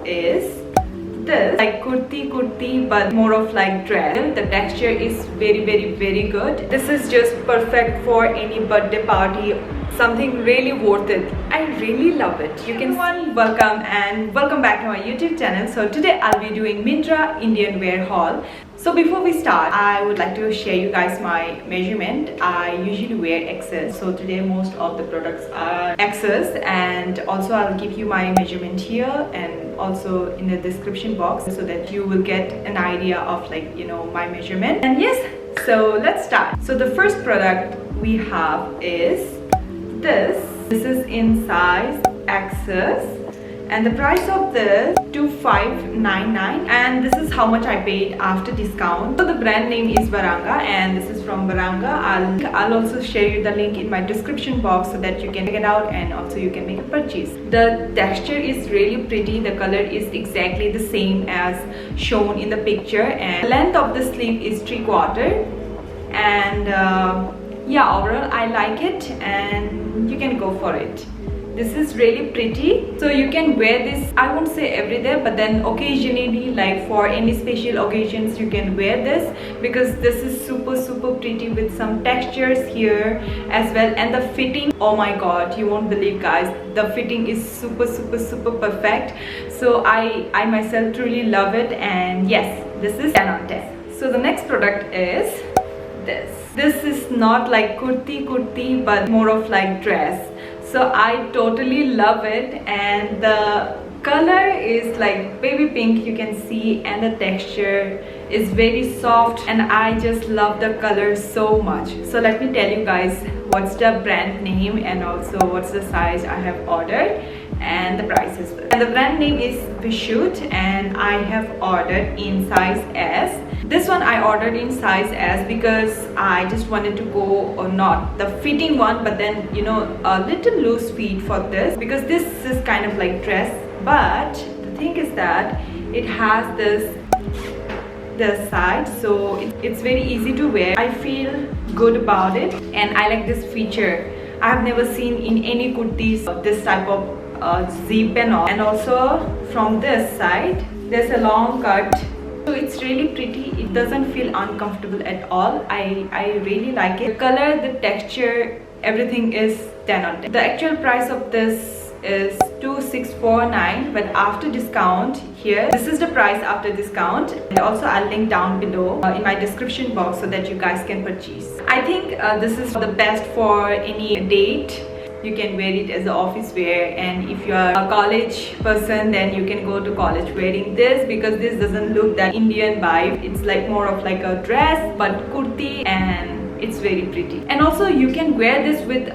is this, like kurti but more of like dress. The texture is very good. This is just perfect for any birthday party, something really worth it. I really love it. You can welcome back to my YouTube channel. So today I'll be doing Myntra Indian wear haul. So before we start, I would like to share you guys my measurement. I usually wear XS, so today most of the products are XS, and also I'll give you my measurement here and also in the description box so that you will get an idea of, like, you know, my measurement. And yes, so let's start. So the first product we have is this. This is in size XS, and the price of this 2599, and this is how much I paid after discount. So the brand name is Varanga, and this is from Varanga. I'll also share you the link in my description box so that you can check it out and also you can make a purchase. The texture is really pretty. The color is exactly the same as shown in the picture, and the length of the sleeve is 3/4, and yeah, overall I like it and you can go for it. This is really pretty, so you can wear this, I won't say every day, but then occasionally, like for any special occasions, you can wear this because this is super pretty with some textures here as well. And the fitting, oh my god, you won't believe guys, the fitting is super perfect. So I myself truly love it, and yes, this is 10 on 10. So the next product is this. This is not like kurti but more of like dress. So I totally love it, and the color is like baby pink, you can see, and the texture is very soft, and I just love the color so much. So let me tell you guys what's the brand name and also what's the size I have ordered and the price as well. And the brand name is Vishoot, and I have ordered in size S. This one I ordered in size S because I just wanted to go, or not the fitting one, but then, you know, a little loose fit for this because this is kind of like dress. But the thing is that it has this side, so it's very easy to wear. I feel good about it, and I like this feature. I have never seen in any kurtis this type of zip and all. And also from this side there's a long cut, so it's really pretty. It doesn't feel uncomfortable at all. I really like it. The color, the texture, everything is 10 on 10. The actual price of this is 2649, but after discount, here this is the price after discount, and also I'll link down below in my description box so that you guys can purchase. I think this is the best for any date. You can wear it as an office wear, and if you are a college person, then you can go to college wearing this because this doesn't look that Indian vibe. It's like more of like a dress but kurti, and it's very pretty. And also you can wear this with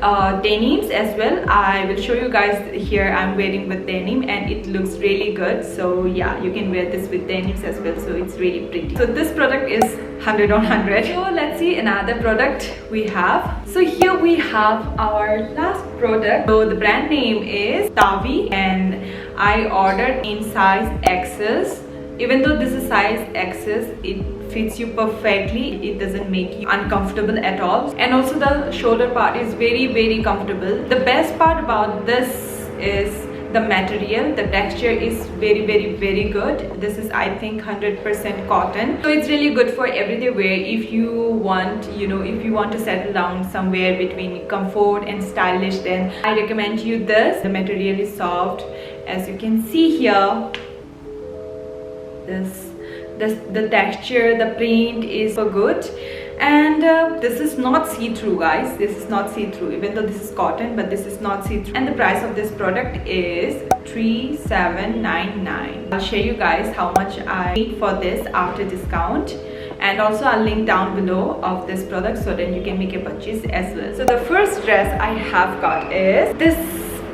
denims as well. I will show you guys here. I'm wearing with denim and it looks really good. So yeah, you can wear this with denims as well, so it's really pretty. So this product is 100 on 100. So let's see another product we have. So here we have our last product. So the brand name is Tavi, and I ordered in size XS. Even though this is size XS, it fits you perfectly. It doesn't make you uncomfortable at all, and also the shoulder part is very comfortable. The best part about this is the material. The texture is very good. This is, I think, 100% cotton, so it's really good for everyday wear. If you want, you know, if you want to settle down somewhere between comfort and stylish, then I recommend you this. The material is soft, as you can see here. The texture, the print is so good, and this is not see-through guys. This is not see-through, even though this is cotton, but this is not see-through. And the price of this product is 3799. I'll show you guys how much I paid for this after discount, and also I'll link down below of this product so then you can make a purchase as well. So the first dress I have got is this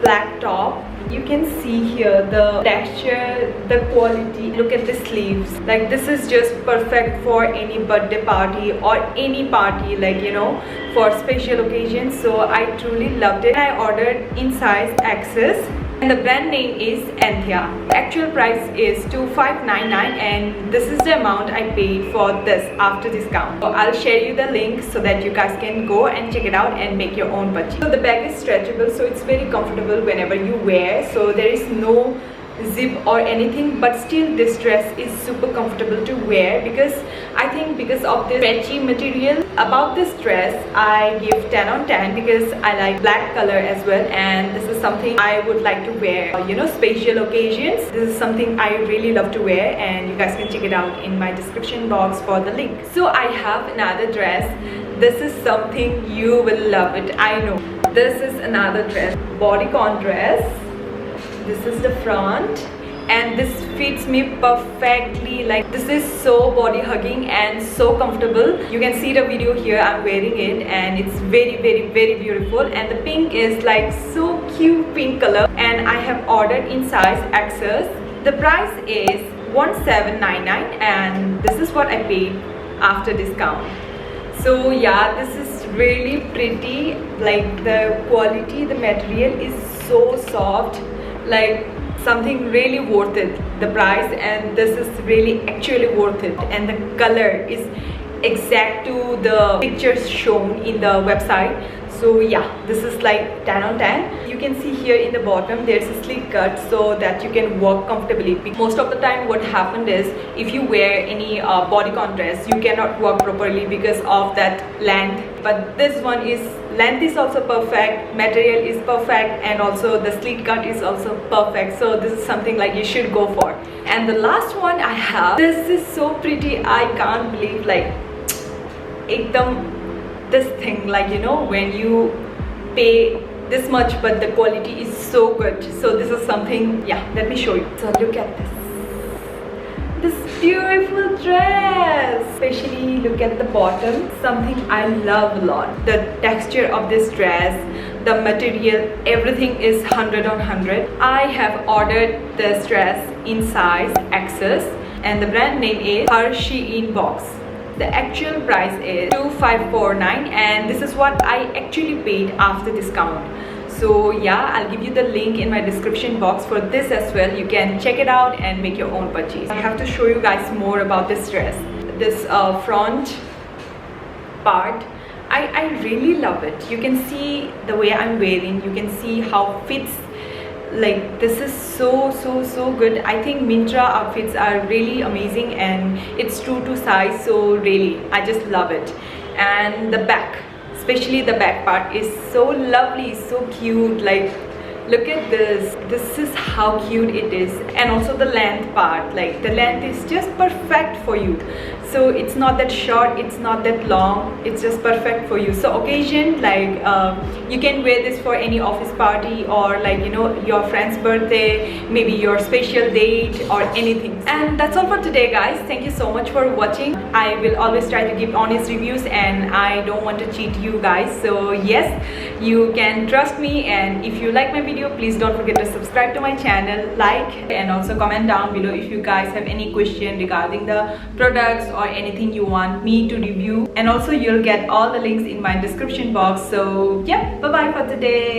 black top. You can see here the texture, the quality. Look at the sleeves. Like, this is just perfect for any birthday party or any party, like, you know, for special occasions. So I truly loved it. I ordered in size XS, and the brand name is Anthea. The actual price is 2599, and this is the amount I paid for this after discount. So I'll share you the link so that you guys can go and check it out and make your own purchase. So the bag is stretchable, so it's very comfortable whenever you wear. So there is no zip or anything, but still this dress is super comfortable to wear, because I think because of the stretchy material. About this dress, I give 10 on 10 because I like black color as well, and this is something I would like to wear, you know, special occasions. This is something I really love to wear, and you guys can check it out in my description box for the link. So I have another dress. This is something you will love it, I know. This is another dress, bodycon dress. This is the front, and this fits me perfectly. Like, this is so body hugging and so comfortable. You can see the video here, I'm wearing it, and it's very beautiful. And the pink is like so cute pink color, and I have ordered in size XS. The price is 1799, and this is what I paid after discount. So yeah, this is really pretty. Like, the quality, the material is so soft, like something really worth it, the price, and this is really actually worth it. And the color is exact to the pictures shown in the website. So yeah, this is like 10 on 10. You can see here in the bottom there's a slit cut so that you can walk comfortably. Most of the time what happened is, if you wear any bodycon dress, you cannot walk properly because of that length. But this one is, length is also perfect, material is perfect, and also the slit cut is also perfect. So this is something like you should go for. And the last one I have, this is so pretty. I can't believe, like, ekdam, this thing, like, you know, when you pay this much but the quality is so good. So this is something, yeah, let me show you. So look at this beautiful dress. Especially look at the bottom, something I love a lot. The texture of this dress, the material, everything is 100 on 100. I have ordered this dress in size XS, and the brand name is Her Shein Box. The actual price is 2549, and this is what I actually paid after discount. So yeah, I'll give you the link in my description box for this as well. You can check it out and make your own purchase. I have to show you guys more about this dress. This front part, I really love it. You can see the way I'm wearing, you can see how it fits. Like, this is so good. I think Myntra outfits are really amazing, and it's true to size. So really, I just love it. And the back, especially the back part, is so lovely, so cute. Like, look at this. This is how cute it is. And also the length part, like the length is just perfect for you. So it's not that short, it's not that long, it's just perfect for you. So occasion, like you can wear this for any office party, or like, you know, your friend's birthday, maybe your special date or anything. And that's all for today, guys. Thank you so much for watching. I will always try to give honest reviews, and I don't want to cheat you guys. So yes, you can trust me, and if you like my video, please don't forget to subscribe to my channel, like, and also comment down below if you guys have any question regarding the products or anything you want me to review. And also you'll get all the links in my description box. So yeah, bye bye for today.